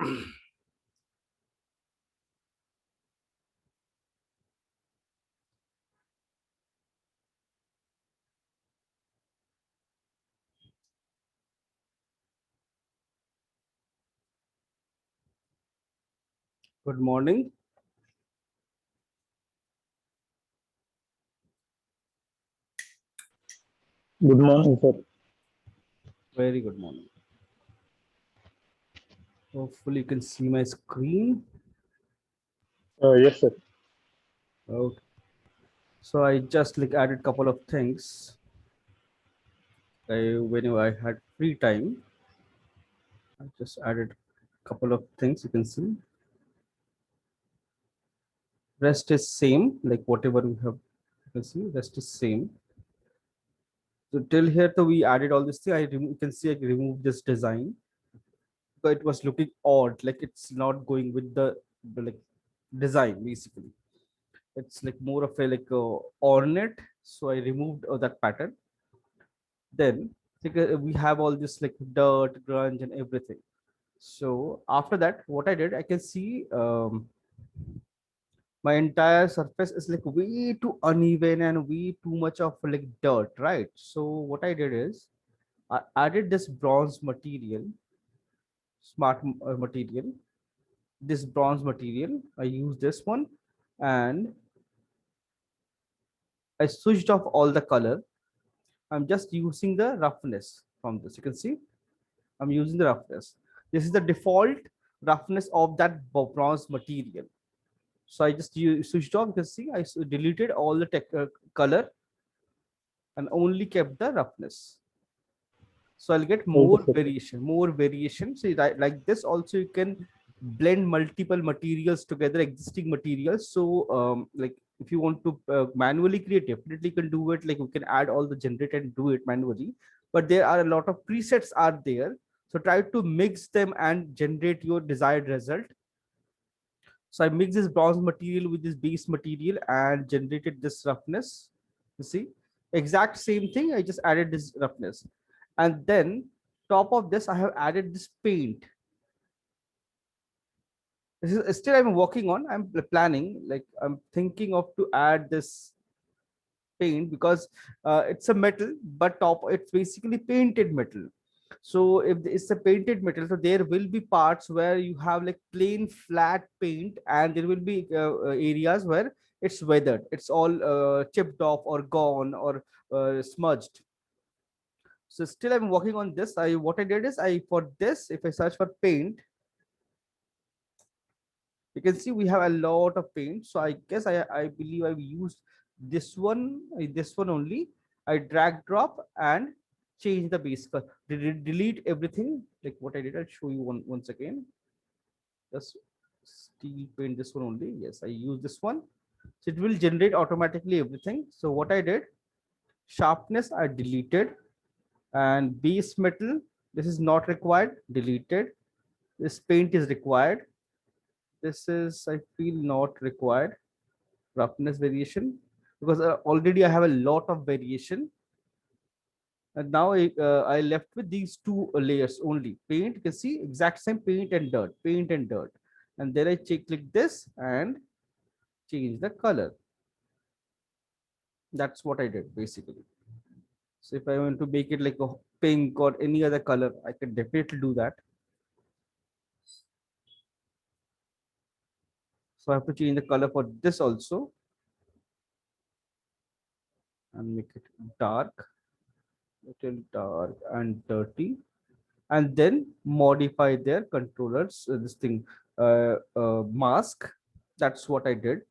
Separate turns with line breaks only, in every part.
Good morning.
Good morning, sir.
Very good morning. Hopefully you can see my screen.
Yes, sir.
Okay. So I just added couple of things. Whenever I had free time, I just added couple of things. You can see rest is same, like whatever we have. You can see rest is same. So till here, so we added all this thing. You can see I removed this design, but it was looking odd, like it's not going with the like design basically. It's like more of a ornate. So I removed that pattern. Then we have all this like dirt, grunge, and everything. So after that, what I did, I can see my entire surface is like way too uneven and way too much of like dirt, right? So what I did is I added this bronze material, material. This bronze material, I use this one, and I switched off all the color. I'm just using the roughness from this. You can see I'm using the roughness. This is the default roughness of that bronze material. So I just switched off. You can see I deleted all the color and only kept the roughness. So I'll get
Okay,
more
sir.
variation, more variation. So like this also you can blend multiple materials together, existing materials. So like if you want to manually create, definitely you can do it. Like you can add all the generate and do it manually. But there are a lot of presets are there. So try to mix them and generate your desired result. So I mixed this bronze material with this base material and generated this roughness. You see, exact same thing. I just added this roughness, and then top of this, I have added this paint. This is still I'm working on. I'm planning. Like I'm thinking of to add this paint because it's a metal, but top it's basically painted metal. So if it's a painted metal, so there will be parts where you have like plain flat paint, and there will be areas where it's weathered, it's all chipped off or gone or smudged. So still I'm working on this. I what I did is I for this, if I search for paint, you can see we have a lot of paint. So I guess I believe I've used this one only. I drag drop and change the base color. Delete everything like what I did. I'll show you once again. Just steel paint this one only. Yes, I use this one. So it will generate automatically everything. So what I did, sharpness I deleted, and base metal, this is not required, deleted. This paint is required. This is I feel not required. Roughness variation, because already I have a lot of variation. And now I left with these two layers only. Paint, you can see exact same paint and dirt, paint and dirt. And then I click this and change the color. That's what I did basically. So if I want to make it like a pink or any other color, I can definitely do that. So I have to change the color for this also and make it dark, little dark and dirty, and then modify their controllers. This thing, mask. That's what I did.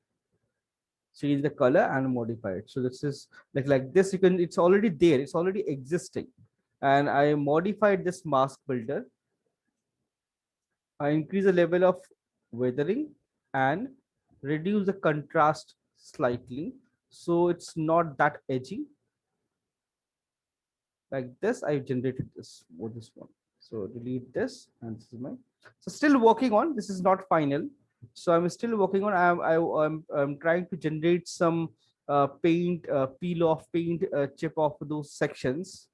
Change the color and modify it. So this is like this. You can. It's already there. It's already existing, and I modified this mask builder. I increase the level of weathering and reduce the contrast slightly, so it's not that edgy. Like this, I generated this for this one. So delete this, and this is my. So still working on. This is not final. So I'm still working on. I'm trying to generate some paint, peel off paint, chip off those sections.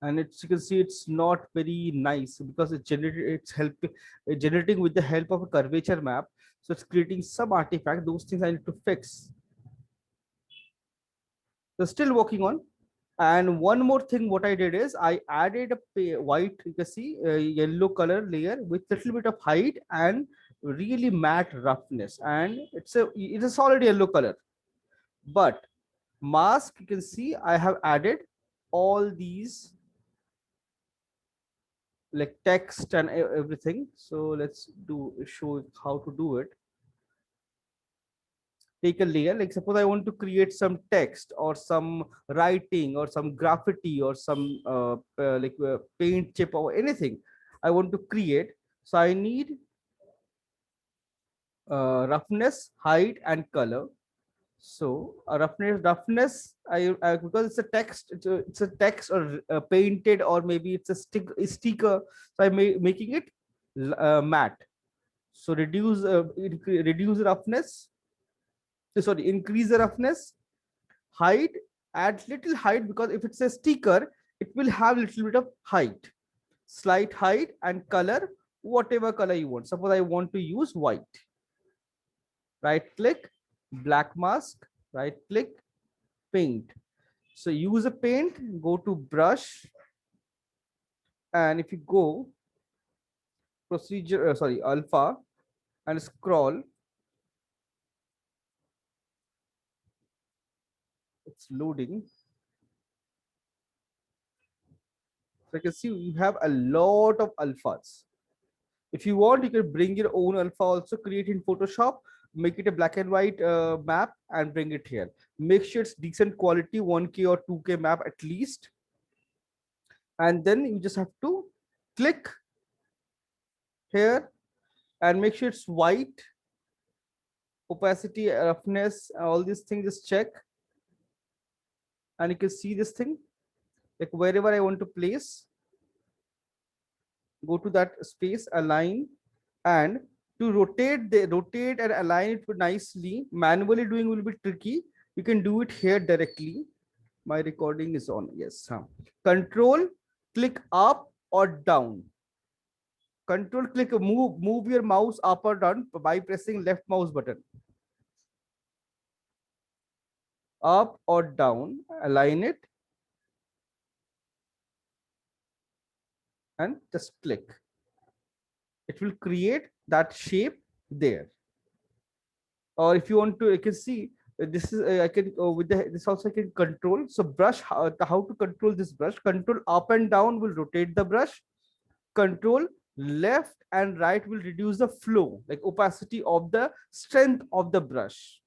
And it's, you can see it's not very nice because it's generating with the help of a curvature map. So it's creating some artifact. Those things I need to fix. So still working on. And one more thing, what I did is I added a white, you can see a yellow color layer with little bit of height and really matte roughness. And it's a solid yellow color. But mask, you can see I have added all these like text and everything. So let's show how to do it. Take a layer, like suppose I want to create some text or some writing or some graffiti or some paint chip or anything I want to create. So I need roughness, height and color. So roughness, because it's a text, it's a text or painted, or maybe it's a sticker. So I'm making it matte. So reduce roughness. Sorry, increase the roughness, height, add little height, because if it's a sticker, it will have little bit of height, slight height, and color, whatever color you want. Suppose I want to use white. Right click, black mask, right click, paint. So use a paint, go to brush, and if you go procedure, sorry, alpha, and scroll, it's loading. So you can see you have a lot of alphas. If you want, you can bring your own alpha also, create in Photoshop, make it a black and white map and bring it here. Make sure it's decent quality, 1K or 2K map at least. And then you just have to click here and make sure it's white, opacity, roughness, all these things, just check. And you can see this thing, like wherever I want to place, go to that space, align, and to rotate and align it nicely. Manually doing will be tricky. You can do it here directly. My recording is on. Yes. Control click up or down. Control click, move your mouse up or down by pressing left mouse button. Up or down, align it, and just click. It will create that shape there. Or if you want to, you can see this is I can with this also I can control. So brush, how to control this brush? Control up and down will rotate the brush. Control left and right will reduce the flow, like opacity of the strength of the brush.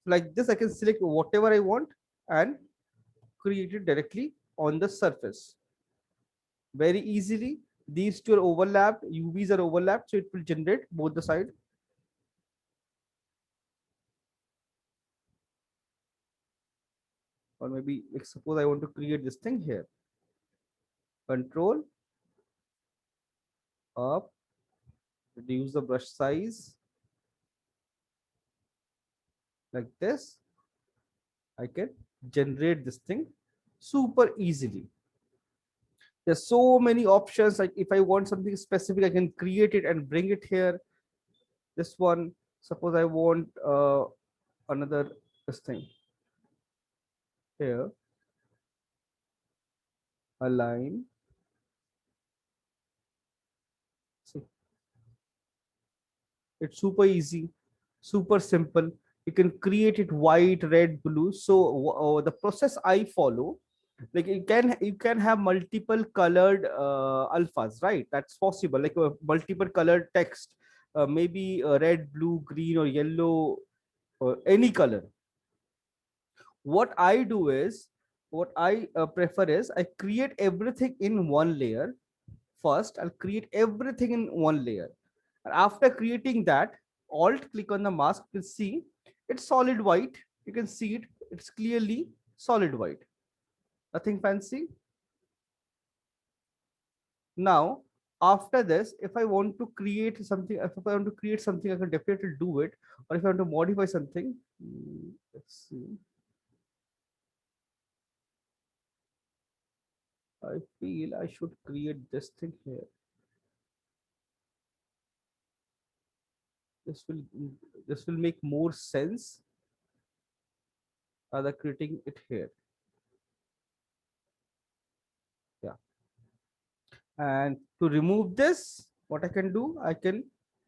Like this, I can select whatever I want and create it directly on the surface very easily. These two are overlapped, UVs are overlapped, so it will generate both the side. Or maybe like, suppose I want to create this thing here. Control up, reduce the brush size like this. I can generate this thing super easily. There's so many options. Like if I want something specific, I can create it and bring it here. This one, suppose I want another this thing here, align. See, it's super easy, super simple. You can create it white, red, blue. So the process I follow, like you can have multiple colored alphas, right? That's possible, like a multiple colored text, maybe red, blue, green, or yellow, any color. What I do is, what I prefer is I create everything in one layer. First I'll create everything in one layer, and after creating that, alt click on the mask, you can see it's solid white. You can see it, it's clearly solid white, nothing fancy. Now, after this, if I want to create something, if I want to create something, I can definitely do it. Or if I want to modify something, let's see. I feel I should create this thing here. This will this will make more sense rather creating it here. Yeah. And to remove this, what I can do, I can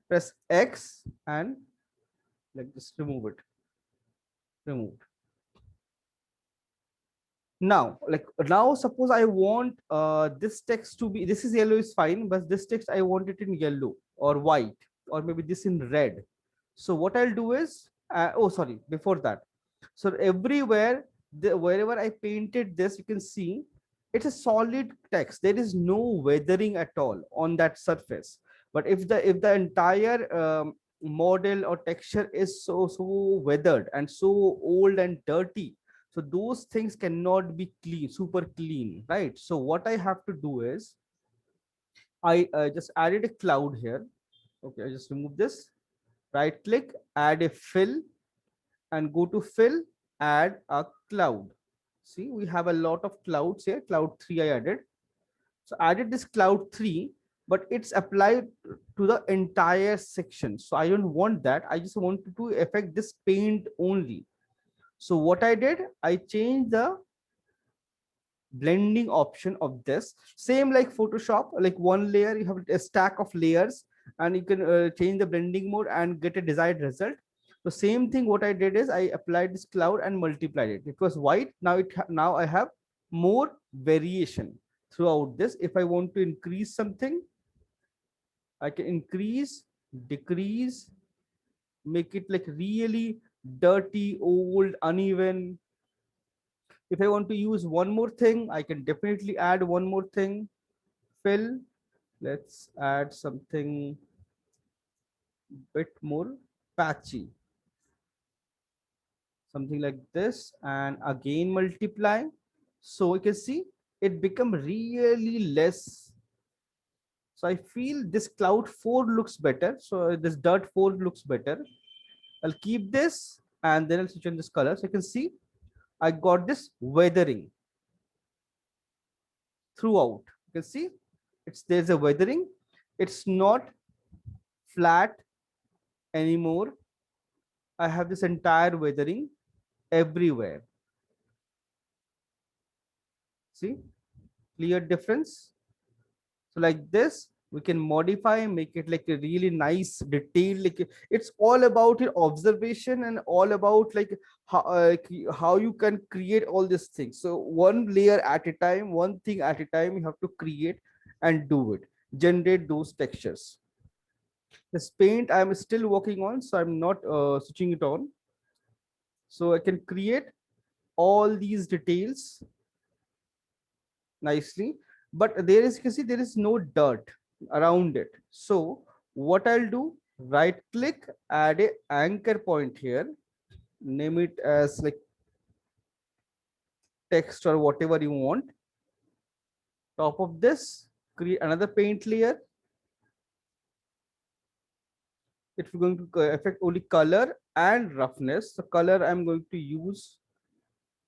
press X and like just remove it. Removed. Now, like now, suppose I want this text to be, this is yellow is fine, but this text I want it in yellow or white or maybe this in red. So what I'll do is, oh sorry, before that. So everywhere, wherever I painted this, you can see it's a solid text. There is no weathering at all on that surface. But if the entire model or texture is so weathered and so old and dirty, so those things cannot be clean, super clean, right? So what I have to do is I just added a cloud here. Okay, I just remove this. Right click, add a fill, and go to fill, add a cloud. See, we have a lot of clouds here. Cloud 3 I added. So added this cloud 3, but it's applied to the entire section. So I don't want that. I just want to affect this paint only. So what I did, I changed the blending option of this, same like Photoshop, like one layer you have a stack of layers, and you can change the blending mode and get a desired result. The same thing what I did is I applied this cloud and multiplied it. It was white, now now I have more variation throughout this. If I want to increase something, I can increase, decrease, make it like really dirty, old, uneven. If I want to use one more thing, I can definitely add one more thing. Fill. Let's add something bit more patchy. Something like this, and again multiply. So we can see it become really less. So I feel this cloud 4 looks better. So this dirt 4 looks better. I'll keep this and then I'll switch on this color. So you can see I got this weathering throughout. You can see there's a weathering. It's not flat anymore. I have this entire weathering everywhere. See, clear difference. So like this, we can modify, make it like a really nice detail. Like it's all about your observation and all about how you can create all these things. So one layer at a time, one thing at a time, you have to create and do it. Generate those textures. This paint I'm still working on, so I'm not switching it on. So I can create all these details nicely, but there is, you can see there is no dirt around it. So what I'll do, right click, add a anchor point here, name it as like text or whatever you want. Top of this, create another paint layer. It's going to affect only color and roughness. The color I'm going to use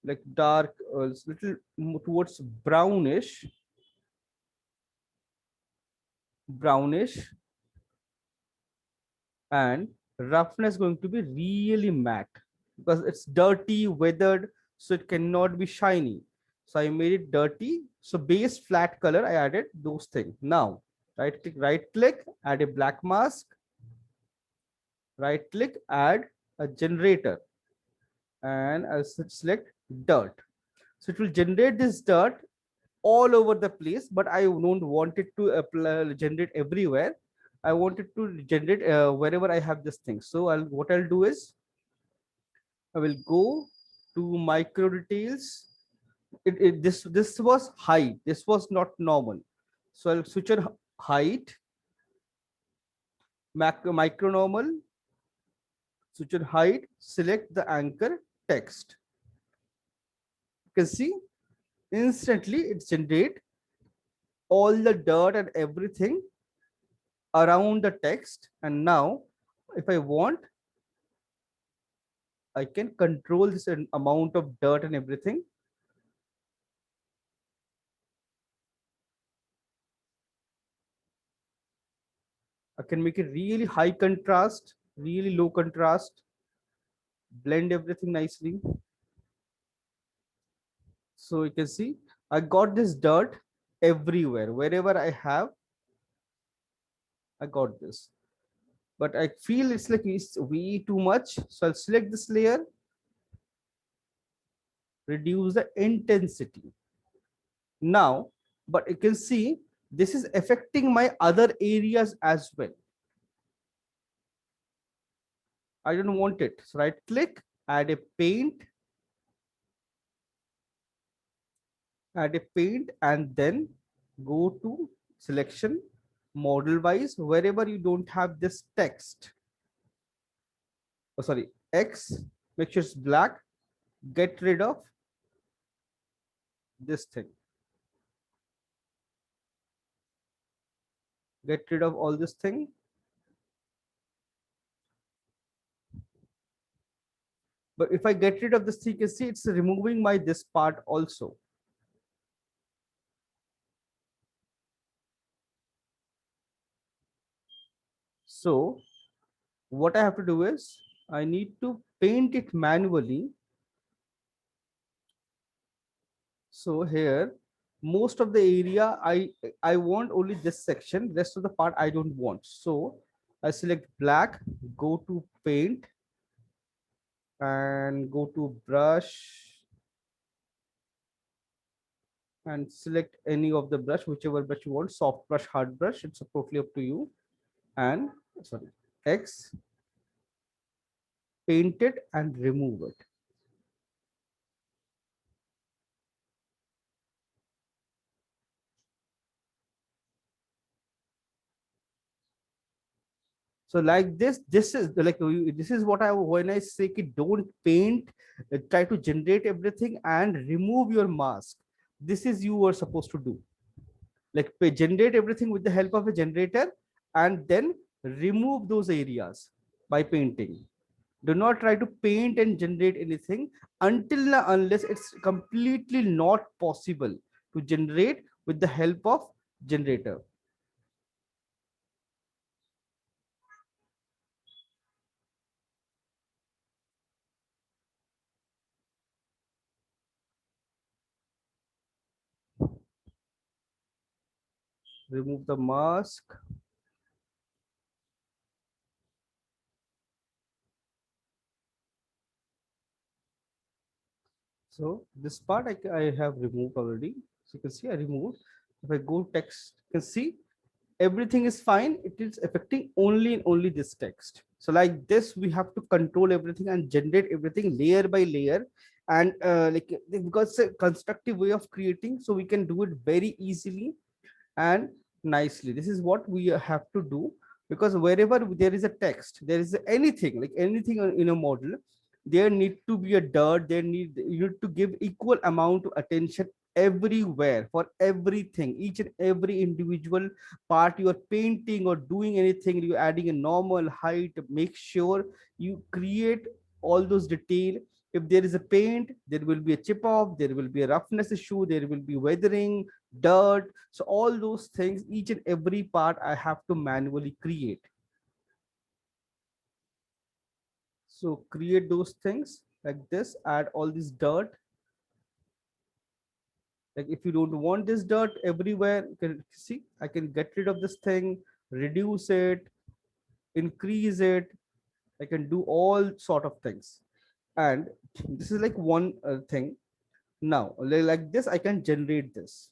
like dark, little towards brownish, and roughness going to be really matte because it's dirty, weathered, so it cannot be shiny. So I made it dirty. So base flat color, I added those things. Now right click, add a black mask, right click, add a generator, and I'll select dirt. So it will generate this dirt all over the place, but I don't want it to apply, generate everywhere. I want it to generate wherever I have this thing. So what I'll do is I will go to micro details. This was height. This was not normal. So I'll switch on height, micro normal, switch on height, select the anchor text. You can see instantly it generate all the dirt and everything around the text. And now if I want, I can control this amount of dirt and everything. can make it really high contrast, really low contrast, blend everything nicely. So you can see I got this dirt everywhere. Wherever I have, I got this. But I feel it's like it's way too much. So I'll select this layer, reduce the intensity. Now, but you can see this is affecting my other areas as well. I don't want it. So right click, add a paint, and then go to selection, model wise, wherever you don't have this text. Oh, sorry, X, make sure it's black, get rid of this thing. Get rid of all this thing. But if I get rid of this thing, you can see it's removing my this part also. So what I have to do is I need to paint it manually. So here, most of the area I want only this section, rest of the part I don't want. So I select black, go to paint, and go to brush, and select any of the brush, whichever brush you want, soft brush, hard brush, it's totally up to you. And sorry, X, paint it and remove it. So like this is like this is what I when I say don't paint, try to generate everything and remove your mask. This is you are supposed to do. Like generate everything with the help of a generator and then remove those areas by painting. Do not try to paint and generate anything until unless it's completely not possible to generate with the help of generator. Remove the mask. So this part I have removed already. So you can see I removed. If I go text, you can see everything is fine. It is affecting only and only this text. So like this, we have to control everything and generate everything layer by layer. And like because it's a constructive way of creating, so we can do it very easily and nicely. This is what we have to do, because wherever there is a text, there is anything like anything in a model, there need to be a dirt, there you need to give equal amount of attention everywhere for everything, each and every individual part you are painting or doing anything, you're adding a normal height, make sure you create all those detail. If there is a paint, there will be a chip off, there will be a roughness issue, there will be weathering, dirt. So all those things, each and every part I have to manually create. So create those things like this, add all this dirt. Like if you don't want this dirt everywhere, you can see I can get rid of this thing, reduce it, increase it. I can do all sort of things. And this is like one thing. Now like this I can generate this.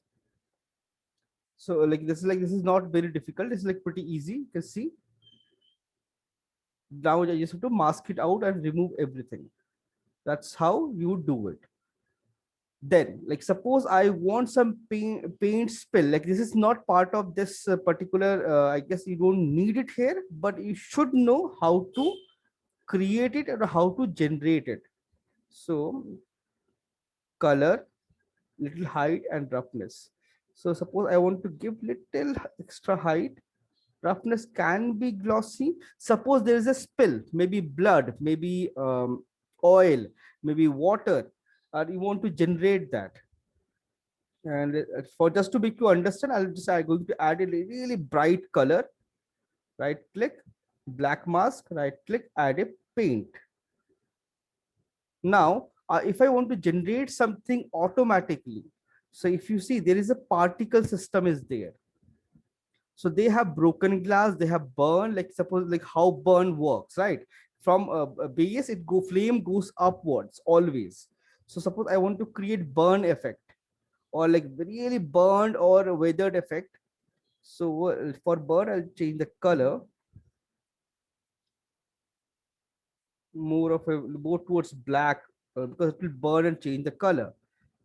So like this is not very difficult, it's like pretty easy. You can see now I just have to mask it out and remove everything. That's how you do it. Then like suppose I want some paint spill, like this is not part of this particular I guess you don't need it here, but you should know how to create it or how to generate it. So color, little height and roughness. So suppose I want to give little extra height, roughness can be glossy. Suppose there is a spill, maybe blood, maybe oil, maybe water, or you want to generate that. And for just to make you understand, I'm going to add a really bright color. right click, black mask, right click, add a paint. Now, if I want to generate something automatically, so if you see there is a particle system is there. So they have broken glass, they have burn, like suppose like how burn works, right? From a base, it go flame goes upwards always. So suppose I want to create burn effect or like really burned or weathered effect. So for burn, I'll change the color more of a more towards black because it will burn and change the color.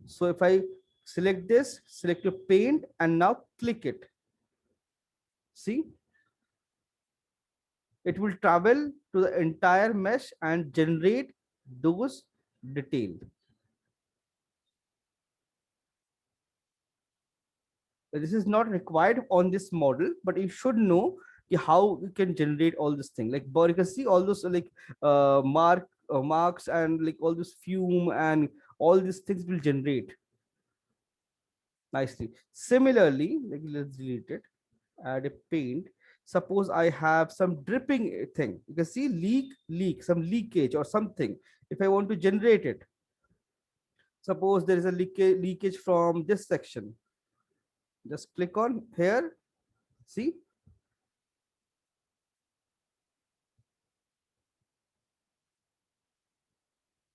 So if I select this, select your paint and now click it. See, it will travel to the entire mesh and generate those details. This is not required on this model, but you should know how you can generate all this thing. Like, but you can see all those like marks and like all this fume and all these things will generate nicely. Similarly, like let's delete it, add a paint. Suppose I have some dripping thing. You can see some leakage or something. If I want to generate it, suppose there is a leakage from this section. Just click on here. See,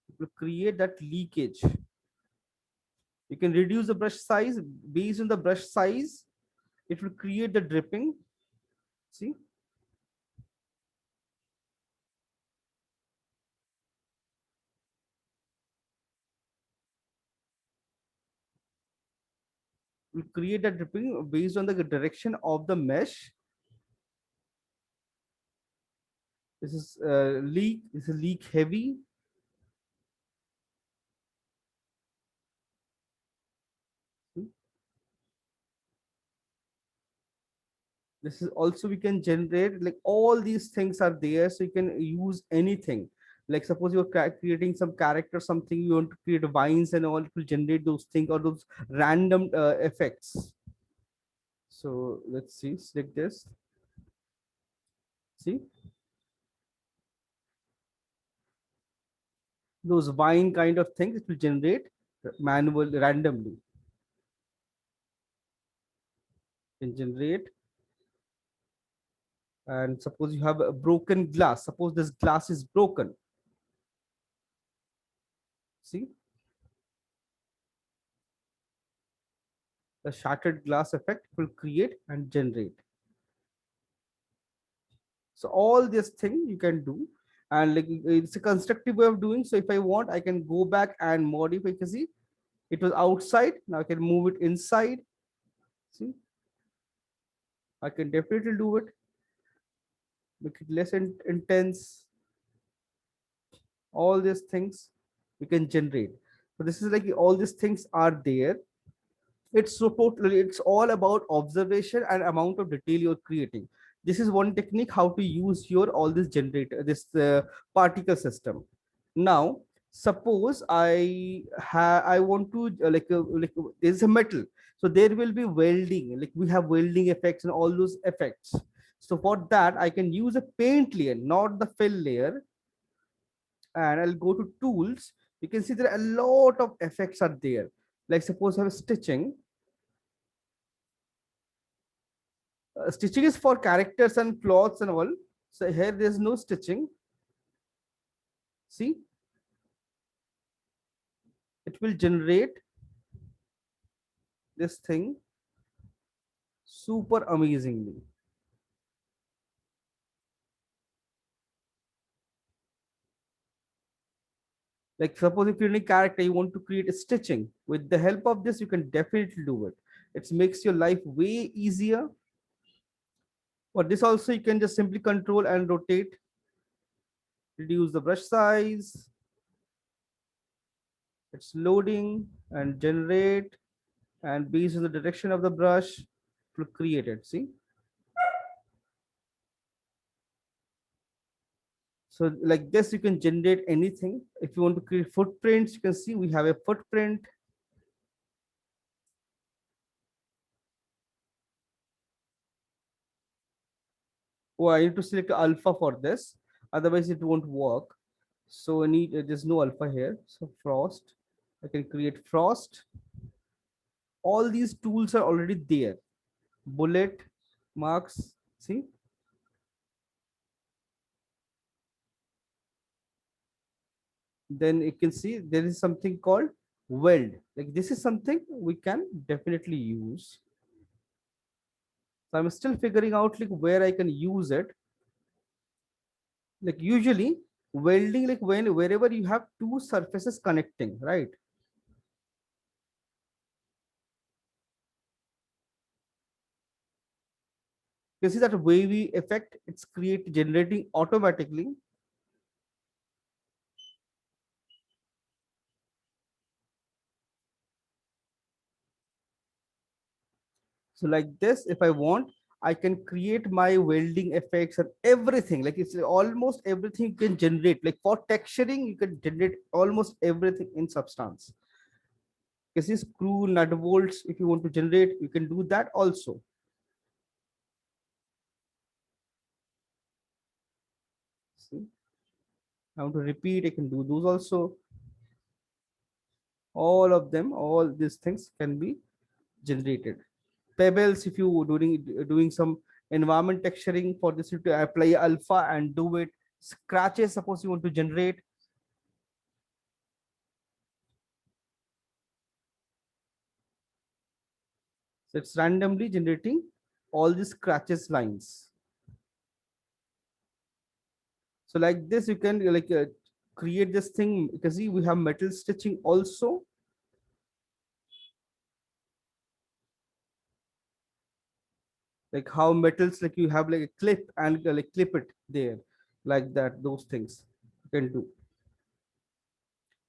it will create that leakage. You can reduce the brush size based on the brush size. It will create the dripping. See, will create that dripping based on the direction of the mesh. This is leak. This is leak heavy. See? This is also we can generate like all these things are there, so you can use anything. Like suppose you're creating some character, something you want to create vines and all, it will generate those things or those random effects. So let's see, select this. See, those vine kind of things, it will generate manual randomly. Can generate. And suppose you have a broken glass. Suppose this glass is broken. See, the shattered glass effect will create and generate. So all this thing you can do, and like it's a constructive way of doing. So if I want, I can go back and modify. You can see it was outside. Now I can move it inside. See, I can definitely do it. Make it less intense. All these things we can generate. So this is like all these things are there. It's so totally, it's all about observation and amount of detail you're creating. This is one technique how to use your all this generator, this particle system. Now suppose I want to there's a metal, so there will be welding, like we have welding effects and all those effects. So for that I can use a paint layer, not the fill layer, and I'll go to tools. You can see there are a lot of effects are there. Like suppose I have stitching. Stitching is for characters and cloths and all. So here there's no stitching. See, it will generate this thing super amazingly. Like suppose if you're in a character, you want to create a stitching. With the help of this, you can definitely do it. It makes your life way easier. For this also, you can just simply control and rotate, reduce the brush size. It's loading and generate, and based on the direction of the brush, it will create it. See? So like this, you can generate anything. If you want to create footprints, you can see we have a footprint. Oh, I need to select alpha for this, otherwise it won't work. So I need there's no alpha here. So frost, I can create frost. All these tools are already there. Bullet, marks. See, then you can see there is something called weld. Like this is something we can definitely use. So I'm still figuring out like where I can use it. Like usually welding, like when wherever you have two surfaces connecting, right? You see that wavy effect, it's create generating automatically. So like this, if I want, I can create my welding effects and everything. Like it's almost everything you can generate. Like for texturing, you can generate almost everything in Substance. You see screw, nut bolts. If you want to generate, you can do that also. See, I want to repeat. I can do those also. All of them, all these things can be generated. Pebbles, if you doing some environment texturing, for this you to apply alpha and do it. Scratches, suppose you want to generate. So it's randomly generating all these scratches lines. So like this, you can create this thing. You can see we have metal stitching also. Like how metals, like you have like a clip and like clip it there, like that. Those things you can do.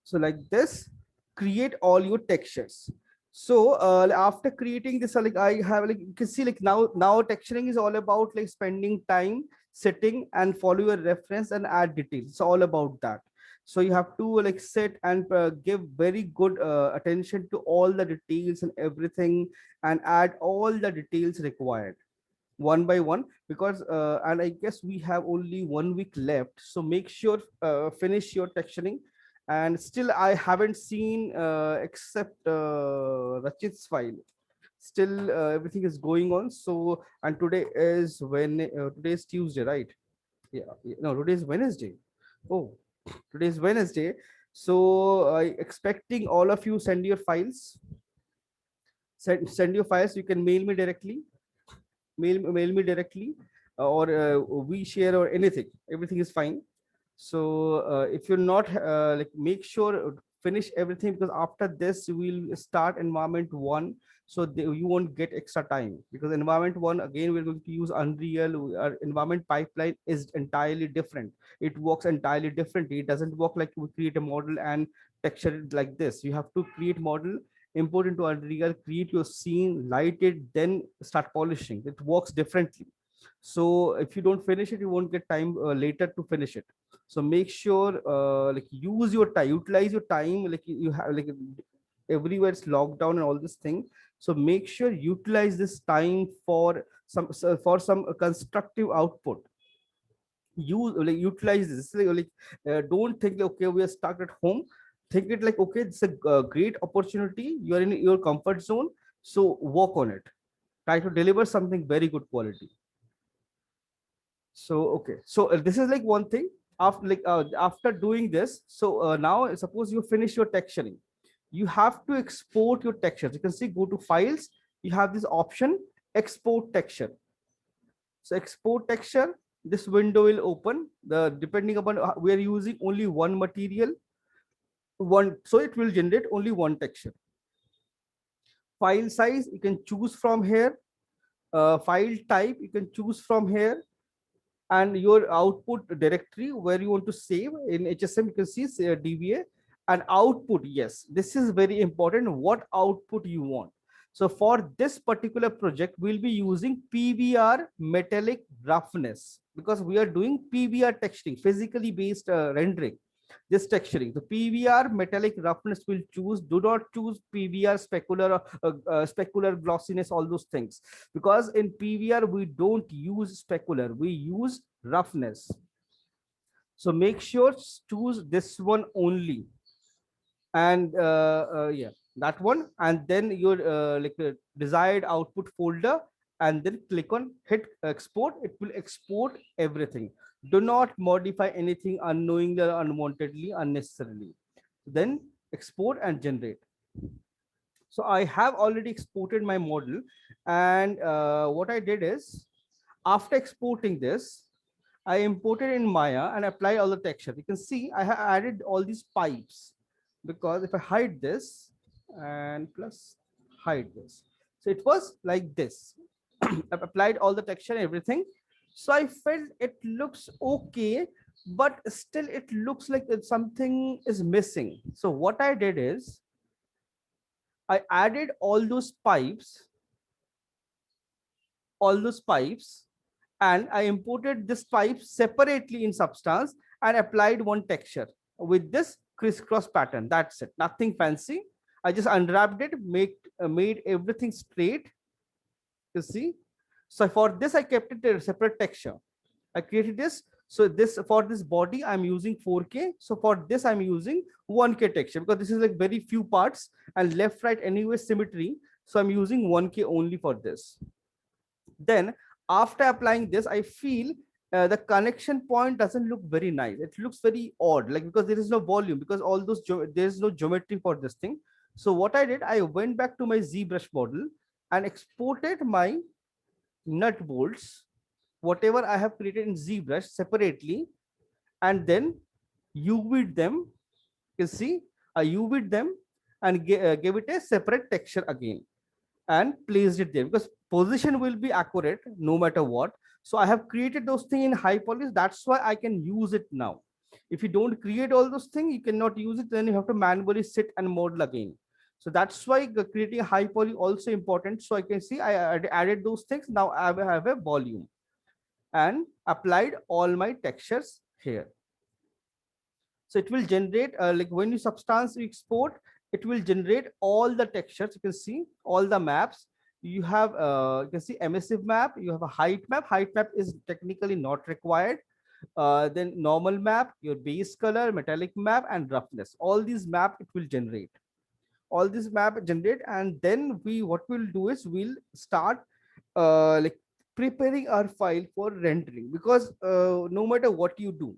So like this, create all your textures. So after creating this, like I have like you can see like now texturing is all about like spending time sitting and follow your reference and add details. It's all about that. So you have to like sit and give very good attention to all the details and everything, and add all the details required one by one, because and I guess we have only 1 week left, so make sure finish your texturing. And still I haven't seen except Rachit's file. Still everything is going on. So and today is when today is Tuesday, right? No, today is Wednesday. Oh, today is Wednesday. So I expecting all of you send your files. Send your files. You can mail me directly, mail me directly, or we share or anything. Everything is fine. So if you're not like, make sure finish everything, because after this we'll start environment one. So you won't get extra time, because environment one again we're going to use Unreal. Our environment pipeline is entirely different. It works entirely differently. It doesn't work like we create a model and texture it like this. You have to create model, import into Unreal, create your scene, light it, then start polishing. It works differently. So if you don't finish it, you won't get time later to finish it. So make sure like use your time, utilize your time. Like you have like everywhere it's lockdown and all this thing. So make sure utilize this time for some constructive output. Use like utilize this don't think like, okay, we are stuck at home. Think it like, okay, it's a great opportunity, you are in your comfort zone, so work on it. Try to deliver something very good quality. So okay, so this is like one thing. After doing this, so now suppose you finish your texturing, you have to export your textures. You can see, go to files, you have this option, export texture. So export texture, this window will open. The depending upon we are using only one material, one, so it will generate only one texture. File size you can choose from here. File type you can choose from here, and your output directory where you want to save in HSM. You can see DBA and output. Yes, this is very important. What output you want? So for this particular project, we'll be using PBR metallic roughness, because we are doing PBR texturing, physically based rendering. This texturing, the PVR metallic roughness will choose. Do not choose PVR specular glossiness, all those things, because in PVR we don't use specular, we use roughness. So make sure choose this one only, and yeah, that one, and then your desired output folder, and then click on hit export. It will export everything. Do not modify anything unknowingly or unwantedly, unnecessarily. Then export and generate. So I have already exported my model, and what I did is, after exporting this, I imported in Maya and applied all the texture. You can see I have added all these pipes, because if I hide this and plus hide this, so it was like this. I've applied all the texture and everything. So I felt it looks okay, but still it looks like something is missing. So what I did is I added all those pipes, and I imported this pipe separately in Substance and applied one texture with this crisscross pattern. That's it, nothing fancy. I just unwrapped it, made everything straight. You see, so for this I kept it a separate texture. I created this. So this, for this body I'm using 4K. So for this I'm using 1K texture, because this is like very few parts and left right anyway symmetry. So I'm using 1K only for this. Then after applying this, I feel the connection point doesn't look very nice. It looks very odd, like, because there is no volume, because all those there is no geometry for this thing. So what I did, I went back to my ZBrush model and exported my nut bolts, whatever I have created in ZBrush separately, and then UV'd them. You see, I UV'd them and gave it a separate texture again and placed it there, because position will be accurate no matter what. So I have created those things in high polish. That's why I can use it now. If you don't create all those things, you cannot use it. Then you have to manually sit and model again. So that's why creating a high poly also important. So I can see I added those things. Now I have a volume and applied all my textures here. So it will generate like when you Substance you export, it will generate all the textures. You can see all the maps. You have you can see emissive map, you have a height map. Height map is technically not required. Then normal map, your base color, metallic map, and roughness. All these map it will generate. All these map generate, and then we what we'll do is we'll start like preparing our file for rendering, because no matter what you do,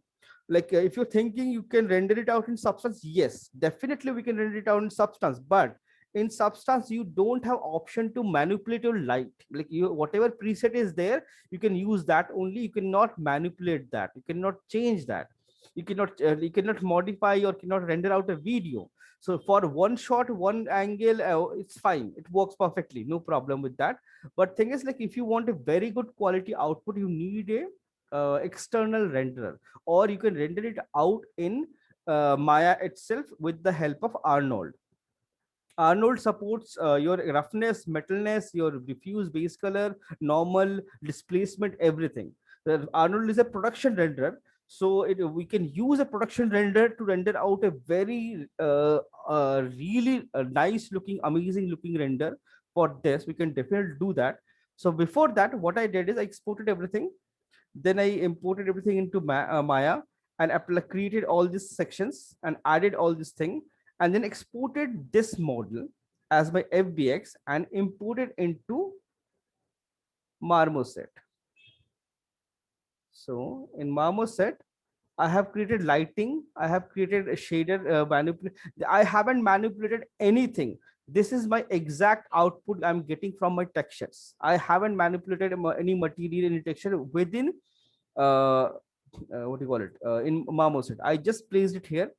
like if you're thinking you can render it out in Substance, yes, definitely we can render it out in Substance, but in Substance you don't have option to manipulate your light. Like you, whatever preset is there, you can use that only. You cannot manipulate that, you cannot change that, you cannot modify or cannot render out a video. So for one shot, one angle, it's fine, it works perfectly, no problem with that. But thing is, like, if you want a very good quality output, you need a external renderer, or you can render it out in Maya itself with the help of Arnold. Arnold supports your roughness, metalness, your diffuse base color, normal displacement, everything. Arnold is a production renderer, so we can use a production render to render out a very really nice looking, amazing looking render. For this, we can definitely do that. So before that, what I did is I exported everything, then I imported everything into Maya and created all these sections and added all this thing, and then exported this model as my FBX and imported into Marmoset. So in Marmoset, I have created lighting. I have created a shader I haven't manipulated anything. This is my exact output I'm getting from my textures. I haven't manipulated any material, any texture within what do you call it in Marmoset. I just placed it here.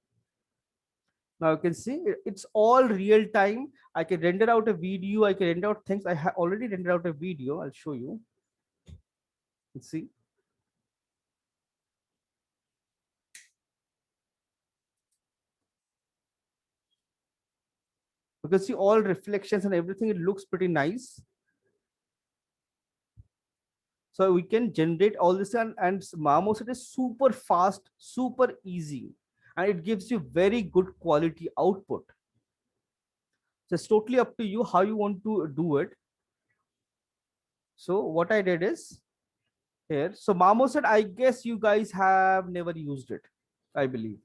Now you can see it's all real time. I can render out a video, I can render out things. I have already rendered out a video, I'll show you. Let's see. You can see all reflections and everything, it looks pretty nice. So we can generate all this, and Marmoset is super fast, super easy. and it gives you very good quality output. So it's totally up to you how you want to do it. So what I did is here. So Marmoset, I guess you guys have never used it, I believe.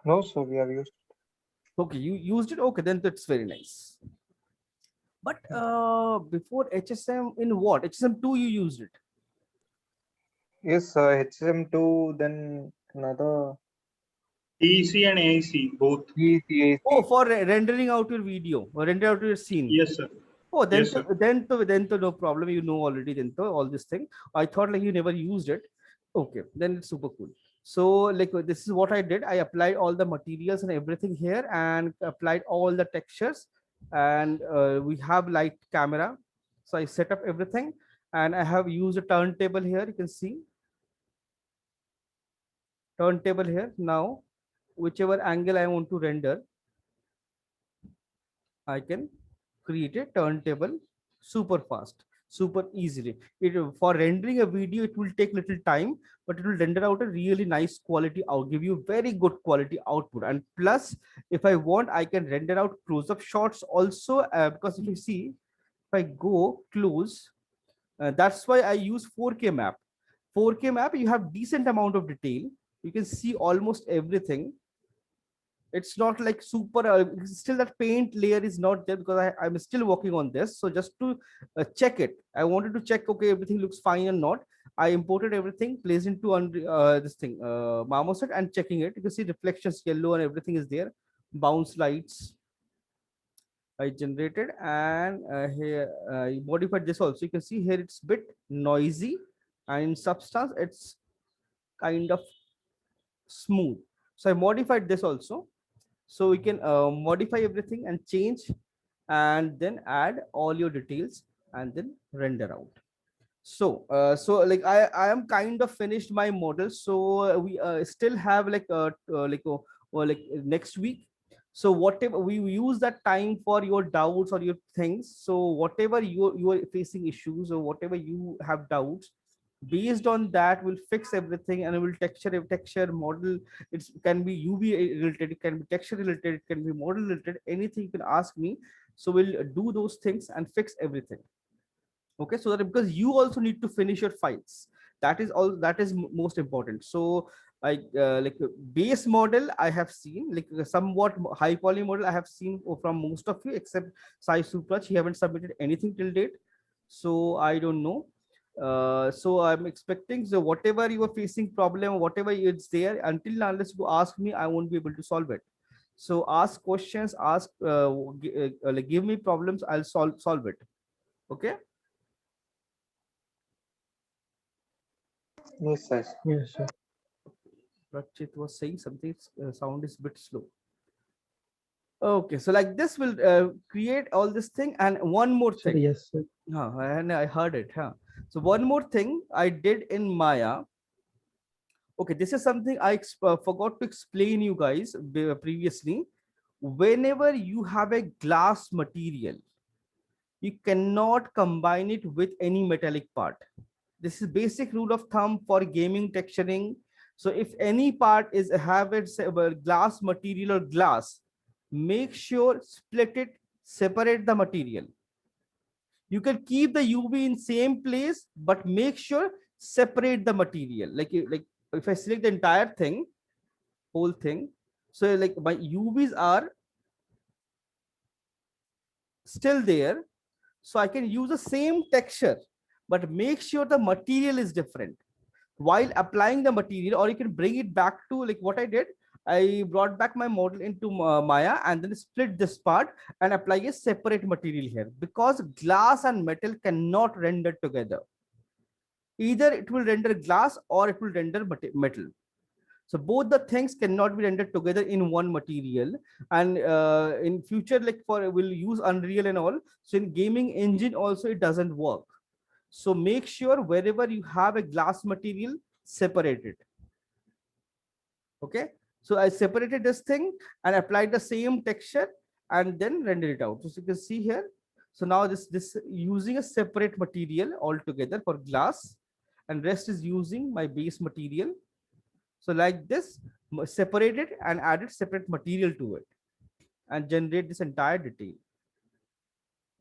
No, sir, we have used.
Okay, you used it. Okay, then that's very nice. But before HSM, in what? HSM2 you used it.
Yes, HSM2, then another
DEC and AEC both.
Oh,
ECAC.
for rendering out your video or render out your scene.
Yes, sir.
Oh,
Yes, sir.
then to no problem. You know already then to all this thing. I thought like you never used it. Okay, then it's super cool. So like this is what I did. I applied all the materials and everything here and applied all the textures. And we have light camera. So I set up everything and I have used a turntable here. You can see turntable here. Now, whichever angle I want to render, I can create a turntable super fast, super easily. It for rendering a video, it will take little time, but it will render out a really nice quality out, give you very good quality output. And plus, if I want, I can render out close-up shots also, because if you see, if I go close, that's why I use 4K map. 4K map, you have decent amount of detail. You can see almost everything. It's not like super still that paint layer is not there because I'm still working on this. So just to check it, I wanted to check, okay, everything looks fine or not. I imported everything, placed into this thing Marmoset, and checking it. You can see reflections yellow and everything is there. Bounce lights I generated, and here I modified this also. You can see here it's bit noisy, and in substance it's kind of smooth. So I modified this also. So we can modify everything and change, and then add all your details and then render out. So like I am kind of finished my model. So we still have like next week. So whatever we use that time for your doubts or your things. So whatever you are facing issues or whatever you have doubts, based on that we'll fix everything, and we'll texture model. It can be UV related, it can be texture related, it can be model related, anything you can ask me. So we'll do those things and fix everything. Okay, so that because you also need to finish your files, that is all, that is most important. So I like base model I have seen, like somewhat high poly model I have seen from most of you except Sai Supraj. He haven't submitted anything till date, so I don't know. So I'm expecting, so whatever you are facing problem, whatever it's there, until now unless you ask me, I won't be able to solve it. So ask questions, ask like give me problems, I'll solve it. Okay.
Yes, sir.
Yes, sir.
Rachit was saying something, sound is a bit slow. Okay, so like this will create all this thing, and one more
Sir,
thing.
yes, sir.
And I heard it. So one more thing I did in Maya. Okay, this is something I forgot to explain you guys previously. Whenever you have a glass material, you cannot combine it with any metallic part. This is basic rule of thumb for gaming texturing. So if any part is have its glass material or glass, make sure split it, separate the material. You can keep the UV in same place, but make sure separate the material. Like if I select the entire thing, whole thing, so like my UVs are still there, so I can use the same texture, but make sure the material is different while applying the material. Or you can bring it back to like what I did. I brought back my model into Maya and then split this part and apply a separate material here, because glass and metal cannot render together. Either it will render glass or it will render metal. So both the things cannot be rendered together in one material. And in future, like for we'll use Unreal and all, so in gaming engine also it doesn't work. So make sure wherever you have a glass material, separate it. Okay, so I separated this thing and applied the same texture and then render it out. So you can see here. So now this using a separate material altogether for glass, and rest is using my base material. So like this, separate it and added separate material to it and generate this entire detail.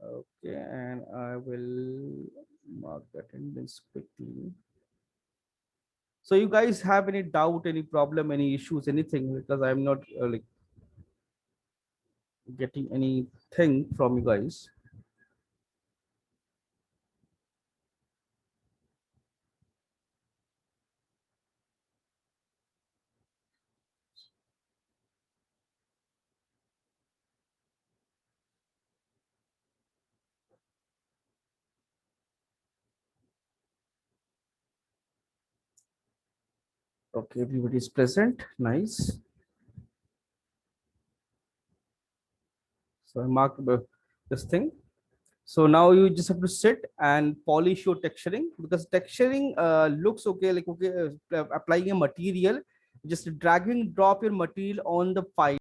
Okay, and I will mark the attendance quickly. So you guys have any doubt, any problem, any issues, anything? Because I'm not like getting anything from you guys. Okay, everybody is present. Nice. So I marked this thing. So now you just have to sit and polish your texturing, because texturing looks okay, like okay, applying a material, just dragging drop your material on the file.